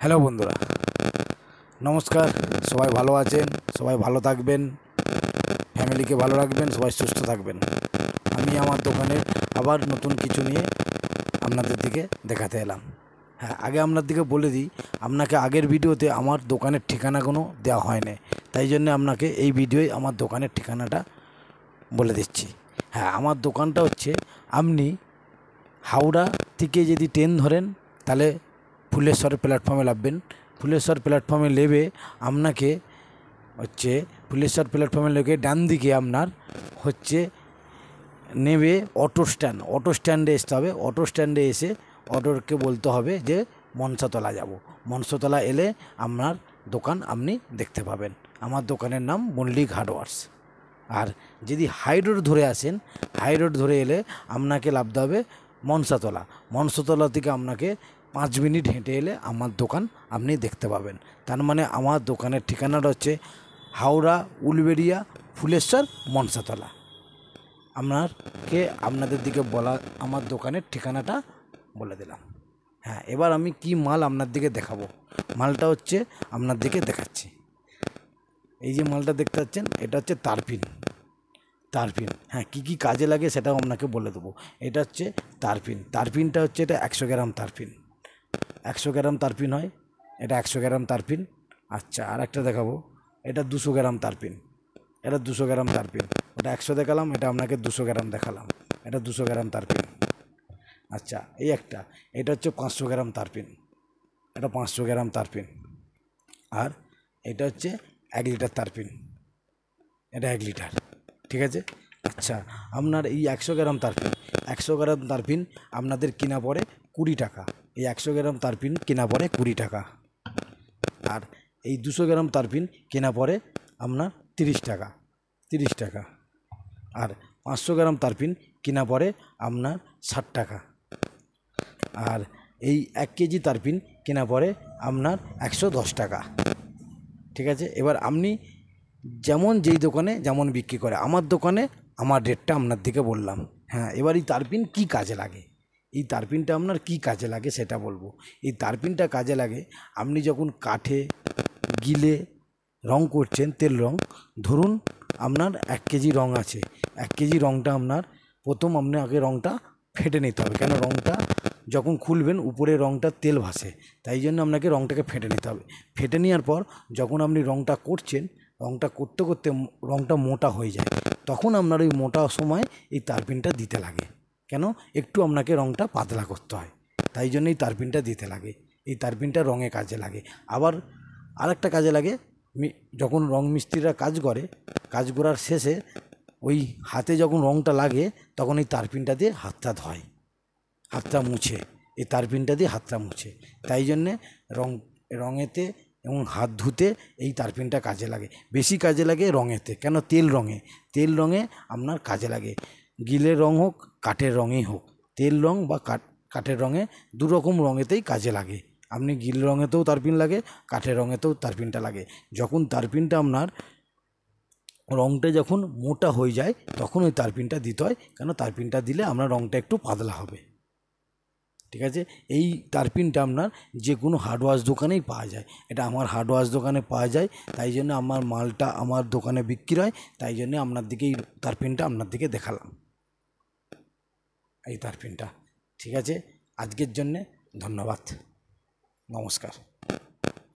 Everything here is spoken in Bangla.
হ্যালো বন্ধুরা, নমস্কার। সবাই ভালো আছেন, সবাই ভালো থাকবেন, ফ্যামিলিকে ভালো রাখবেন, সবাই সুস্থ থাকবেন। আমি আমার দোকানের আবার নতুন কিছু নিয়ে আপনাদের দিকে দেখাতে এলাম। হ্যাঁ, আগে আপনার দিকে বলে দিই, আপনাকে আগের ভিডিওতে আমার দোকানের ঠিকানাগুলো দেওয়া হয়নি, তাই জন্য আপনাকে এই ভিডিওয় আমার দোকানের ঠিকানাটা বলে দিচ্ছি। হ্যাঁ, আমার দোকানটা হচ্ছে, আপনি হাওড়া থেকে যদি ট্রেন ধরেন তাহলে ফুলেশ্বর প্ল্যাটফর্মে নামবেন। ফুলেশ্বর প্ল্যাটফর্মে নেমে আপনাকে হচ্ছে ফুলেশ্বর প্ল্যাটফর্মে লেগে ডান দিকে আপনার হচ্ছে নেমে অটো স্ট্যান্ডে আসতে হবে। অটো স্ট্যান্ডে এসে অটোকে বলতে হবে যে মনসাতলা যাব। মনসাতলা এলে আপনার দোকান আপনি দেখতে পাবেন। আমার দোকানের নাম মল্লিক হার্ডওয়ার্স। আর যদি হাই রোড ধরে আসেন, হাই রোড ধরে এলে আপনাকে নামতে হবে মনসাতলা। মনসাতলা থেকে আপনাকে 5 মিনিট হেঁটে এলে আমার দোকান আপনি দেখতে পাবেন। তার মানে আমার দোকানের ঠিকানাটা হচ্ছে হাওড়া উলবেড়িয়া ফুলেশ্বর মনসাতলা। আপনাদের দিকে বলা আমার দোকানের ঠিকানাটা বলে দিলাম। হ্যাঁ, এবার আমি কি মাল আপনার দিকে দেখাবো, মালটা হচ্ছে আপনার দিকে দেখাচ্ছি। এই যে মালটা দেখতে পাচ্ছেন, এটা হচ্ছে তারপিন। হ্যাঁ, কী কাজে লাগে সেটাও আপনাকে বলে দেবো। এটা হচ্ছে তারপিনটা হচ্ছে, এটা 100 গ্রাম তারপিন। 100 গ্রাম তারপিন হয়, এটা 100 গ্রাম তারপিন। আচ্ছা, আর একটা দেখাবো, এটা 200 গ্রাম তারপিন। এটা 200 গ্রাম তারপিন। ওটা 100 দেখালাম, এটা আপনাকে 200 গ্রাম দেখালাম। এটা 200 গ্রাম তারপিন। আচ্ছা, এটা হচ্ছে 500 গ্রাম তারপিন। এটা 500 গ্রাম তারপিন। আর এটা হচ্ছে 1 লিটার তারপিন। এটা 1 লিটার। ঠিক আছে। আচ্ছা, আপনার এই 100 গ্রাম তারপিন আপনাদের কিনা পড়ে 20 টাকা। এই 100 গ্রাম তারপিন কেনা পড়ে 20 টাকা। আর এই 200 গ্রাম তারপিন কেনা পড়ে আপনার 30 টাকা। আর 500 গ্রাম তারপিন কেনা পড়ে আপনার 60 টাকা। আর এই 1 কেজি তারপিন কেনা পড়ে আপনার 110 টাকা। ঠিক আছে। এবার আপনি যেমন যেই দোকানে যেমন বিক্রি করে, আমার দোকানে আমার রেটটা আপনার দিকে বললাম। হ্যাঁ, এবার এই তারপিন কী কাজে লাগে, এই তারপিনটা আপনার কী কাজে লাগে সেটা বলবো। এই তারপিনটা কাজে লাগে, আপনি যখন কাঠে গিলে রং করছেন, তেল রং, ধরুন আপনার 1 কেজি রং আছে। 1 কেজি রংটা আপনার প্রথম আপনাকে রংটা ফেটে নিতে হবে। কেন, রংটা যখন খুলবেন উপরে রংটা তেল ভাসে, তাই জন্য আপনাকে রংটাকে ফেটে নিতে হবে। ফেটে নেওয়ার পর যখন আপনি রংটা করছেন, রংটা করতে করতে রংটা মোটা হয়ে যায়, তখন আপনার ওই মোটা সময় এই তারপিনটা দিতে লাগে। কেন, একটু আপনাকে রংটা পাতলা করতে হয়, তাই জন্য এই তারপিনটা দিতে লাগে। এই তারপিনটা রঙে কাজে লাগে। আবার আরেকটা কাজে লাগে, যখন রং মিস্ত্রিরা কাজ করে, কাজ করার শেষে ওই হাতে যখন রংটা লাগে, তখন এই তারপিনটা দিয়ে হাতটা মুছে, এই তারপিনটা দিয়ে হাতটা মুছে। তাই জন্যে রঙেতে এবং হাত ধুতে এই তারপিনটা কাজে লাগে। বেশি কাজে লাগে রঙেতে। কেন, তেল রঙে আপনার কাজে লাগে। গিলের রং হোক, কাঠের রঙেই হোক, তেল রং বা কাঠের রঙে, দুরকম রঙেতেই কাজে লাগে। আপনি গিল রঙেতেও তারপিন লাগে, কাঠের রঙেতেও তারপিনটা লাগে। যখন তারপিনটা আপনার রঙটা যখন মোটা হয়ে যায়, তখন ওই তারপিনটা দিতে হয়। কেন, তারপিনটা দিলে আপনার রঙটা একটু পাতলা হবে। ঠিক আছে। এই তারপিনটা আপনার যে কোনো হার্ডওয়্যার দোকানেই পাওয়া যায়। এটা আমার হার্ডওয়্যার দোকানে পাওয়া যায়, তাই জন্য আমার মালটা আমার দোকানে বিক্রি হয়। তাই জন্য আপনার দিকে এই তারপিনটা আপনার দিকে দেখালাম, এই তারপিনটা। ঠিক আছে, আজকের জন্যে ধন্যবাদ, নমস্কার।